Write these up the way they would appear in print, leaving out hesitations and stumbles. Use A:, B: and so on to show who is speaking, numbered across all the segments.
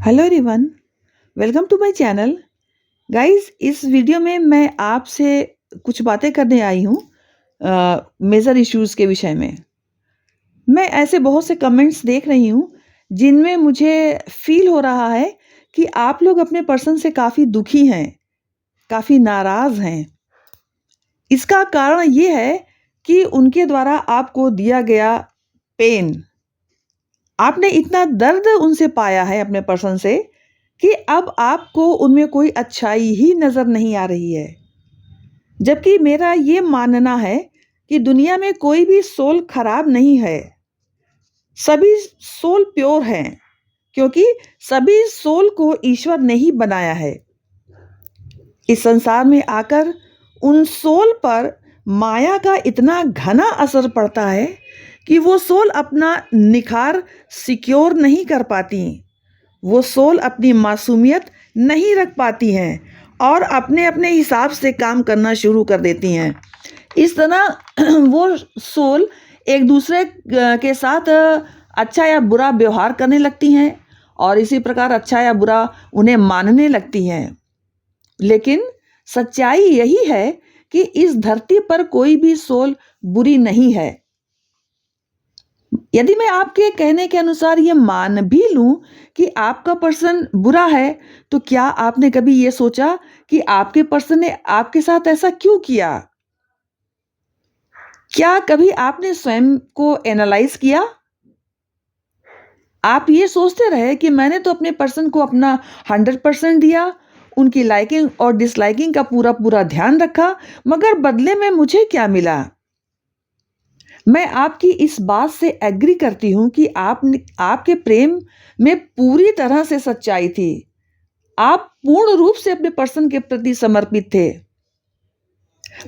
A: Hello everyone, welcome to my channel. Guys, इस video में मैं आपसे कुछ बातें करने आई हूँ मेजर इश्यूज़ के विषय में। मैं ऐसे बहुत से कमेंट्स देख रही हूँ जिनमें मुझे फ़ील हो रहा है कि आप लोग अपने पर्सन से काफ़ी दुखी हैं, काफ़ी नाराज़ हैं। इसका कारण ये है कि उनके द्वारा आपको दिया गया पेन, आपने इतना दर्द उनसे पाया है अपने पर्सन से कि अब आपको उनमें कोई अच्छाई ही नज़र नहीं आ रही है। जबकि मेरा ये मानना है कि दुनिया में कोई भी सोल खराब नहीं है। सभी सोल प्योर हैं, क्योंकि सभी सोल को ईश्वर ने ही बनाया है। इस संसार में आकर उन सोल पर माया का इतना घना असर पड़ता है कि वो सोल अपना निखार सिक्योर नहीं कर पाती। वो सोल अपनी मासूमियत नहीं रख पाती हैं और अपने-अपने हिसाब से काम करना शुरू कर देती हैं। इस तरह वो सोल एक दूसरे के साथ अच्छा या बुरा व्यवहार करने लगती हैं और इसी प्रकार अच्छा या बुरा उन्हें मानने लगती हैं। लेकिन सच्चाई यही है कि इस धरती पर कोई भी सोल बुरी नहीं है। यदि मैं आपके कहने के अनुसार ये मान भी लूं कि आपका पर्सन बुरा है, तो क्या आपने कभी ये सोचा कि आपके पर्सन ने आपके साथ ऐसा क्यों किया? क्या कभी आपने स्वयं को एनालाइज किया? आप ये सोचते रहे कि मैंने तो अपने पर्सन को अपना 100% दिया, उनकी लाइकिंग और डिसलाइकिंग का पूरा-पूरा ध्यान रखा, मगर बदले में मुझे क्या मिला? मैं आपकी इस बात से एग्री करती हूँ कि आपके प्रेम में पूरी तरह से सच्चाई थी। आप पूर्ण रूप से अपने पर्सन के प्रति समर्पित थे।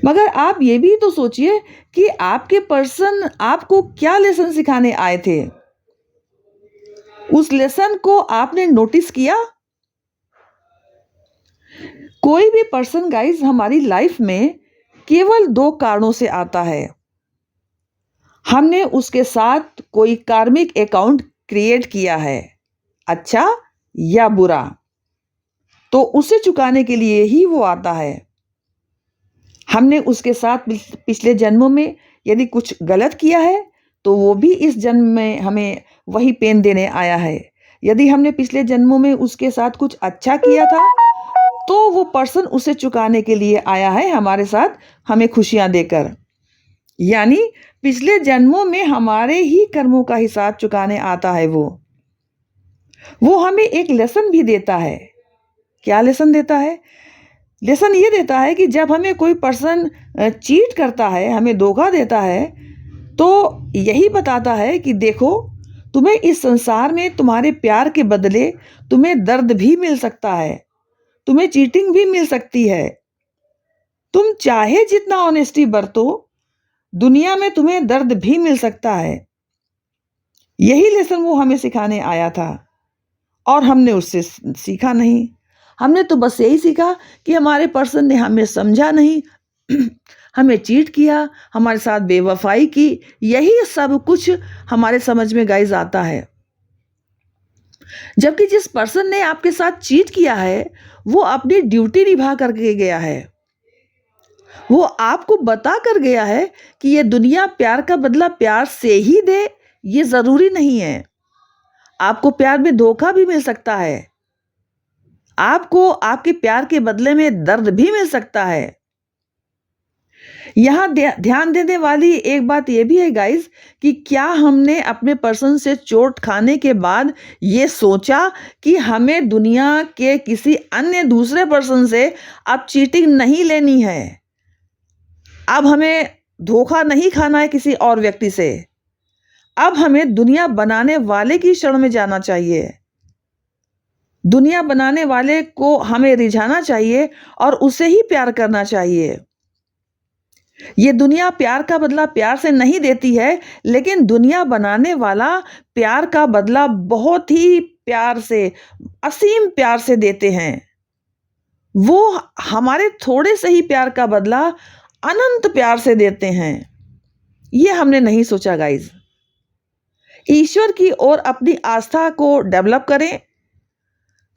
A: मगर आप ये भी तो सोचिए कि आपके पर्सन आपको क्या लेसन सिखाने आए थे? उस लेसन को आपने नोटिस किया? कोई भी पर्सन गाइस हमारी लाइफ में केवल 2 कारणों से आता है। हमने उसके साथ कोई कार्मिक अकाउंट क्रिएट किया है, अच्छा या बुरा, तो उसे चुकाने के लिए ही वो आता है। हमने उसके साथ पिछले जन्मों में यदि कुछ गलत किया है, तो वो भी इस जन्म में हमें वही पेन देने आया है। यदि हमने पिछले जन्मों में उसके साथ कुछ अच्छा किया था, तो वो पर्सन उसे चुकाने के लिए आया है हमारे साथ, हमें खुशियाँ देकर। यानी पिछले जन्मों में हमारे ही कर्मों का हिसाब चुकाने आता है वो। वो हमें एक लेसन भी देता है। क्या लेसन देता है? लेसन ये देता है कि जब हमें कोई पर्सन चीट करता है, हमें धोखा देता है, तो यही बताता है कि देखो, तुम्हें इस संसार में तुम्हारे प्यार के बदले तुम्हें दर्द भी मिल सकता है, तुम्हें चीटिंग भी मिल सकती है। तुम चाहे जितना ऑनेस्टी बरतो, दुनिया में तुम्हें दर्द भी मिल सकता है। यही लेसन वो हमें सिखाने आया था और हमने उससे सीखा नहीं। हमने तो बस यही सीखा कि हमारे पर्सन ने हमें समझा नहीं, हमें चीट किया, हमारे साथ बेवफाई की। यही सब कुछ हमारे समझ में गाइस आता है। जबकि जिस पर्सन ने आपके साथ चीट किया है, वो अपनी ड्यूटी निभा करके गया है। वो आपको बता कर गया है कि ये दुनिया प्यार का बदला प्यार से ही दे, ये जरूरी नहीं है। आपको प्यार में धोखा भी मिल सकता है। आपको आपके प्यार के बदले में दर्द भी मिल सकता है। यहाँ ध्यान देने वाली एक बात यह भी है गाइस कि क्या हमने अपने पर्सन से चोट खाने के बाद ये सोचा कि हमें दुनिया के किसी अन्य दूसरे पर्सन से अब चीटिंग नहीं लेनी है, अब हमें धोखा नहीं खाना है किसी और व्यक्ति से, अब हमें दुनिया बनाने वाले की शरण में जाना चाहिए, दुनिया बनाने वाले को हमें रिझाना चाहिए और उसे ही प्यार करना चाहिए। ये दुनिया प्यार का बदला प्यार से नहीं देती है, लेकिन दुनिया बनाने वाला प्यार का बदला बहुत ही प्यार से, असीम प्यार से देते हैं। वो हमारे थोड़े से ही प्यार का बदला अनंत प्यार से देते हैं। ये हमने नहीं सोचा गाइस। ईश्वर की ओर अपनी आस्था को डेवलप करें,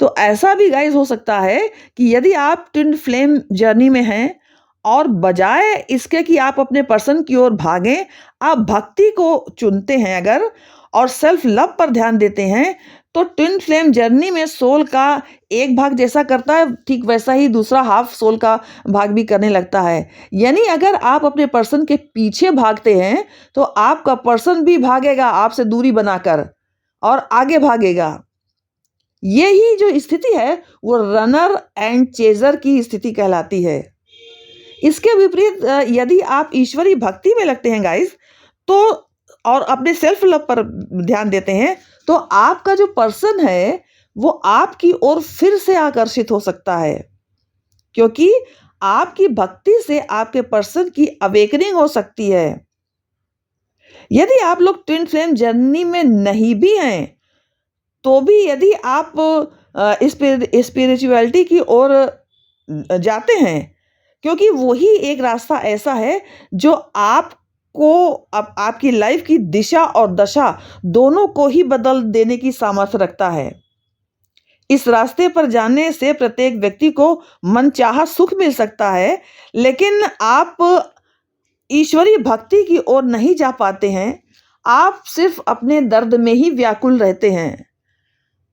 A: तो ऐसा भी गाइस हो सकता है कि यदि आप ट्विन फ्लेम जर्नी में हैं और बजाय इसके कि आप अपने पर्सन की ओर भागें, आप भक्ति को चुनते हैं अगर और सेल्फ लव पर ध्यान देते हैं, तो ट्विन फ्लेम जर्नी में सोल का एक भाग जैसा करता है, ठीक वैसा ही दूसरा हाफ सोल का भाग भी करने लगता है। यानी अगर आप अपने पर्सन के पीछे भागते हैं, तो आपका पर्सन भी भागेगा आपसे दूरी बनाकर और आगे भागेगा। यही जो स्थिति है वो रनर एंड चेजर की स्थिति कहलाती है। इसके विपरीत यदि आप ईश्वरीय भक्ति में लगते हैं गाइस, तो और अपने सेल्फ लव पर ध्यान देते हैं, तो आपका जो पर्सन है वो आपकी ओर फिर से आकर्षित हो सकता है, क्योंकि आपकी भक्ति से आपके पर्सन की अवेकनिंग हो सकती है। यदि आप लोग ट्विन फ्लेम जर्नी में नहीं भी हैं, तो भी यदि आप स्पिरिचुअलिटी की ओर जाते हैं, क्योंकि वही एक रास्ता ऐसा है जो आपको आपकी लाइफ की दिशा और दशा दोनों को ही बदल देने की सामर्थ्य रखता है। इस रास्ते पर जाने से प्रत्येक व्यक्ति को मनचाहा सुख मिल सकता है, लेकिन आप ईश्वरीय भक्ति की ओर नहीं जा पाते हैं। आप सिर्फ अपने दर्द में ही व्याकुल रहते हैं।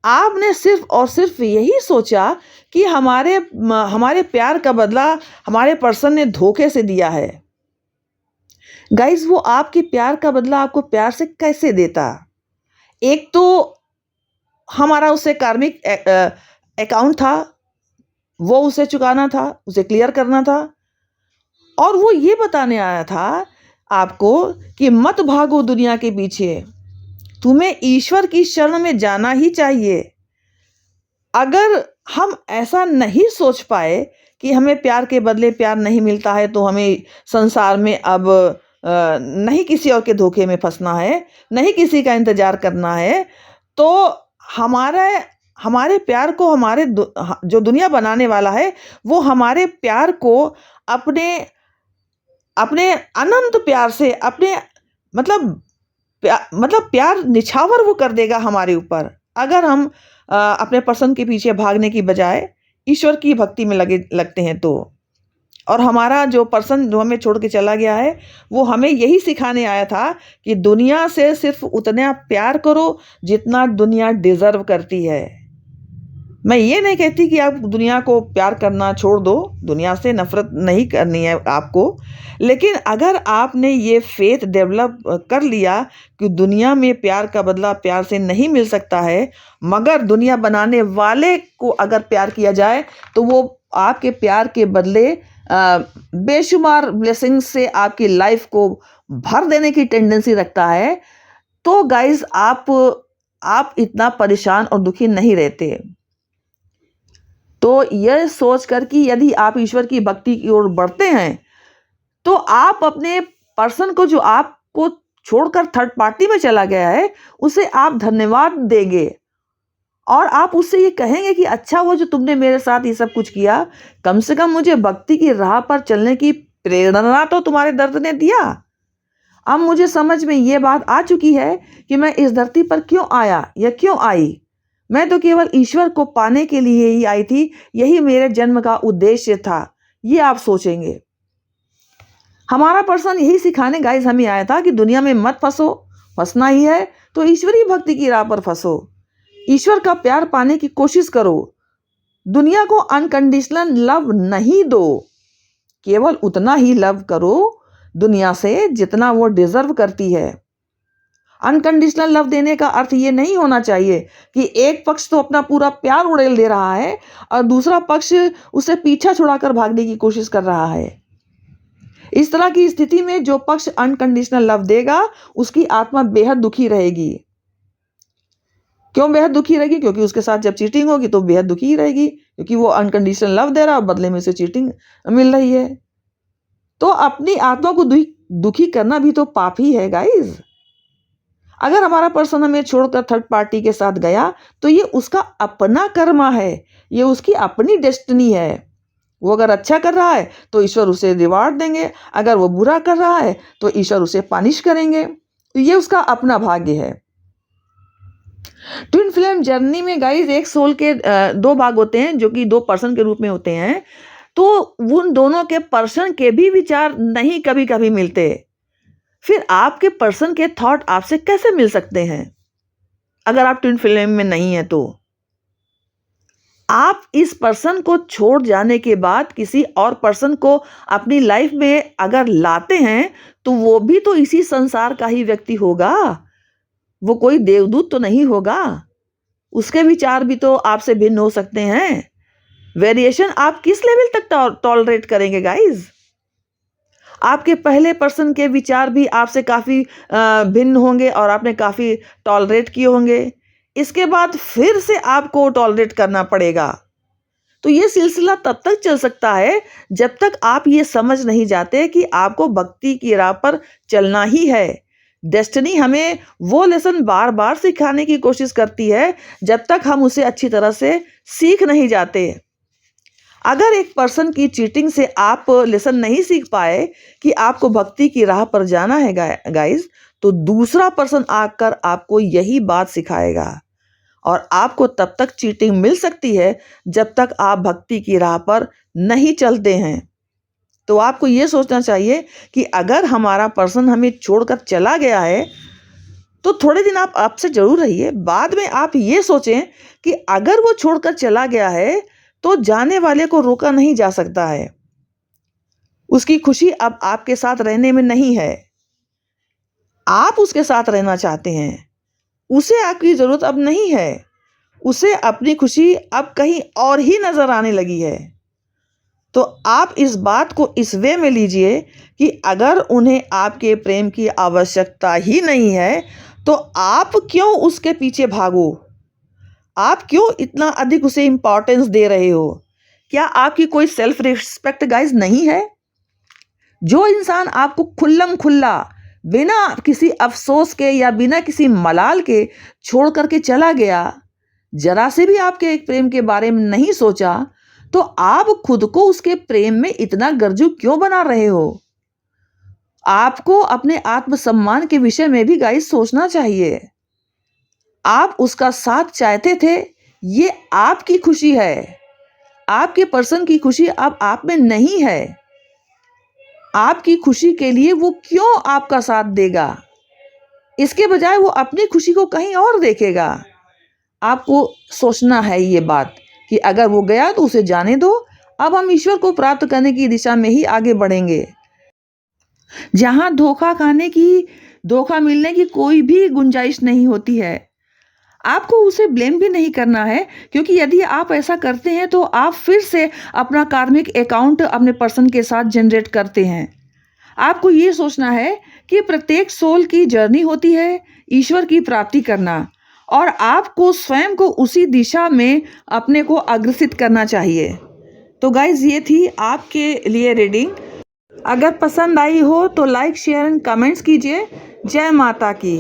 A: आपने सिर्फ और सिर्फ यही सोचा कि हमारे प्यार का बदला हमारे पर्सन ने धोखे से दिया है। गाइस, वो आपके प्यार का बदला आपको प्यार से कैसे देता? एक तो हमारा उससे कार्मिक अकाउंट था, वो उसे चुकाना था, उसे क्लियर करना था, और वो ये बताने आया था आपको कि मत भागो दुनिया के पीछे, तुम्हें ईश्वर की शरण में जाना ही चाहिए। अगर हम ऐसा नहीं सोच पाए कि हमें प्यार के बदले प्यार नहीं मिलता है, तो हमें संसार में अब नहीं किसी और के धोखे में फंसना है, नहीं किसी का इंतजार करना है, तो हमारे प्यार को जो दुनिया बनाने वाला है वो हमारे प्यार को अपने अनंत प्यार से मतलब प्यार निछावर वो कर देगा हमारे ऊपर, अगर हम अपने पर्सन के पीछे भागने की बजाय ईश्वर की भक्ति में लगते हैं तो। और हमारा जो पर्सन जो हमें छोड़ के चला गया है, वो हमें यही सिखाने आया था कि दुनिया से सिर्फ उतना प्यार करो जितना दुनिया डिजर्व करती है। मैं ये नहीं कहती कि आप दुनिया को प्यार करना छोड़ दो, दुनिया से नफरत नहीं करनी है आपको, लेकिन अगर आपने ये फेथ डेवलप कर लिया कि दुनिया में प्यार का बदला प्यार से नहीं मिल सकता है, मगर दुनिया बनाने वाले को अगर प्यार किया जाए तो वो आपके प्यार के बदले बेशुमार ब्लेसिंग्स से आपकी लाइफ को भर देने की टेंडेंसी रखता है, तो गाइज आप इतना परेशान और दुखी नहीं रहते। तो यह सोचकर कि यदि आप ईश्वर की भक्ति की ओर बढ़ते हैं, तो आप अपने पर्सन को जो आपको छोड़कर थर्ड पार्टी में चला गया है, उसे आप धन्यवाद देंगे और आप उससे ये कहेंगे कि अच्छा वो जो तुमने मेरे साथ ये सब कुछ किया, कम से कम मुझे भक्ति की राह पर चलने की प्रेरणा तो तुम्हारे दर्द ने दिया। अब मुझे समझ में ये बात आ चुकी है कि मैं इस धरती पर क्यों आया या क्यों आई। मैं तो केवल ईश्वर को पाने के लिए ही आई थी, यही मेरे जन्म का उद्देश्य था। ये आप सोचेंगे। हमारा पर्सन यही सिखाने गाइस हमें आया था कि दुनिया में मत फंसो, फंसना ही है तो ईश्वरीय भक्ति की राह पर फंसो, ईश्वर का प्यार पाने की कोशिश करो, दुनिया को अनकंडीशनल लव नहीं दो, केवल उतना ही लव करो दुनिया से जितना वो डिजर्व करती है। अनकंडीशनल लव देने का अर्थ ये नहीं होना चाहिए कि एक पक्ष तो अपना पूरा प्यार उड़ेल दे रहा है और दूसरा पक्ष उसे पीछा छुड़ाकर भागने की कोशिश कर रहा है। इस तरह की स्थिति में जो पक्ष अनकंडीशनल लव देगा, उसकी आत्मा बेहद दुखी रहेगी। क्यों बेहद दुखी रहेगी? क्योंकि उसके साथ जब चीटिंग होगी तो बेहद दुखी ही रहेगी, क्योंकि वो अनकंडीशनल लव दे रहा है और बदले में उसे चीटिंग मिल रही है। तो अपनी आत्मा को दुखी करना भी तो पाप ही है गाइज। अगर हमारा पर्सन हमें छोड़कर थर्ड पार्टी के साथ गया, तो ये उसका अपना कर्मा है, ये उसकी अपनी डेस्टिनी है। वो अगर अच्छा कर रहा है तो ईश्वर उसे रिवार्ड देंगे, अगर वो बुरा कर रहा है तो ईश्वर उसे पनिश करेंगे। तो ये उसका अपना भाग्य है। ट्विन फ्लेम जर्नी में गाइस एक सोल के दो भाग होते हैं जो कि दो पर्सन के रूप में होते हैं। तो उन दोनों के पर्सन के भी विचार नहीं कभी कभी मिलते। फिर आपके पर्सन के थॉट आपसे कैसे मिल सकते हैं अगर आप ट्विन फ्लेम में नहीं है? तो आप इस पर्सन को छोड़ जाने के बाद किसी और पर्सन को अपनी लाइफ में अगर लाते हैं तो वो भी तो इसी संसार का ही व्यक्ति होगा, वो कोई देवदूत तो नहीं होगा। उसके विचार भी तो आपसे भिन्न हो सकते हैं। वेरिएशन आप किस लेवल तक टॉलरेट करेंगे गाइस? आपके पहले पर्सन के विचार भी आपसे काफ़ी भिन्न होंगे और आपने काफ़ी टॉलरेट किए होंगे। इसके बाद फिर से आपको टॉलरेट करना पड़ेगा। तो ये सिलसिला तब तक चल सकता है जब तक आप ये समझ नहीं जाते कि आपको भक्ति की राह पर चलना ही है। डेस्टिनी हमें वो लेसन बार बार सिखाने की कोशिश करती है जब तक हम उसे अच्छी तरह से सीख नहीं जाते। अगर एक पर्सन की चीटिंग से आप लेसन नहीं सीख पाए कि आपको भक्ति की राह पर जाना है गाइस, तो दूसरा पर्सन आकर आपको यही बात सिखाएगा और आपको तब तक चीटिंग मिल सकती है जब तक आप भक्ति की राह पर नहीं चलते हैं। तो आपको ये सोचना चाहिए कि अगर हमारा पर्सन हमें छोड़कर चला गया है तो थोड़े दिन आप आपसे जरूर रहिए। बाद में आप ये सोचें कि अगर वो छोड़कर चला गया है तो जाने वाले को रोका नहीं जा सकता है। उसकी खुशी अब आपके साथ रहने में नहीं है, आप उसके साथ रहना चाहते हैं। उसे आपकी ज़रूरत अब नहीं है, उसे अपनी खुशी अब कहीं और ही नज़र आने लगी है। तो आप इस बात को इस वे में लीजिए कि अगर उन्हें आपके प्रेम की आवश्यकता ही नहीं है तो आप क्यों उसके पीछे भागो? आप क्यों इतना अधिक उसे इंपॉर्टेंस दे रहे हो? क्या आपकी कोई सेल्फ रिस्पेक्ट गाइस नहीं है? जो इंसान आपको खुल्लम खुल्ला बिना किसी अफसोस के या बिना किसी मलाल के छोड़ करके चला गया, जरा से भी आपके एक प्रेम के बारे में नहीं सोचा, तो आप खुद को उसके प्रेम में इतना गर्जू क्यों बना रहे हो? आपको अपने आत्मसम्मान के विषय में भी गाइस सोचना चाहिए। आप उसका साथ चाहते थे, ये आपकी खुशी है। आपके पर्सन की खुशी अब आप में नहीं है। आपकी खुशी के लिए वो क्यों आपका साथ देगा? इसके बजाय वो अपनी खुशी को कहीं और देखेगा। आपको सोचना है ये बात कि अगर वो गया तो उसे जाने दो, अब हम ईश्वर को प्राप्त करने की दिशा में ही आगे बढ़ेंगे, जहां धोखा मिलने की कोई भी गुंजाइश नहीं होती है। आपको उसे ब्लेम भी नहीं करना है, क्योंकि यदि आप ऐसा करते हैं तो आप फिर से अपना कार्मिक अकाउंट अपने पर्सन के साथ जनरेट करते हैं। आपको ये सोचना है कि प्रत्येक सोल की जर्नी होती है ईश्वर की प्राप्ति करना, और आपको स्वयं को उसी दिशा में अपने को अग्रसित करना चाहिए। तो गाइज, ये थी आपके लिए रीडिंग। अगर पसंद आई हो तो लाइक, शेयर एंड कमेंट्स कीजिए। जय माता की।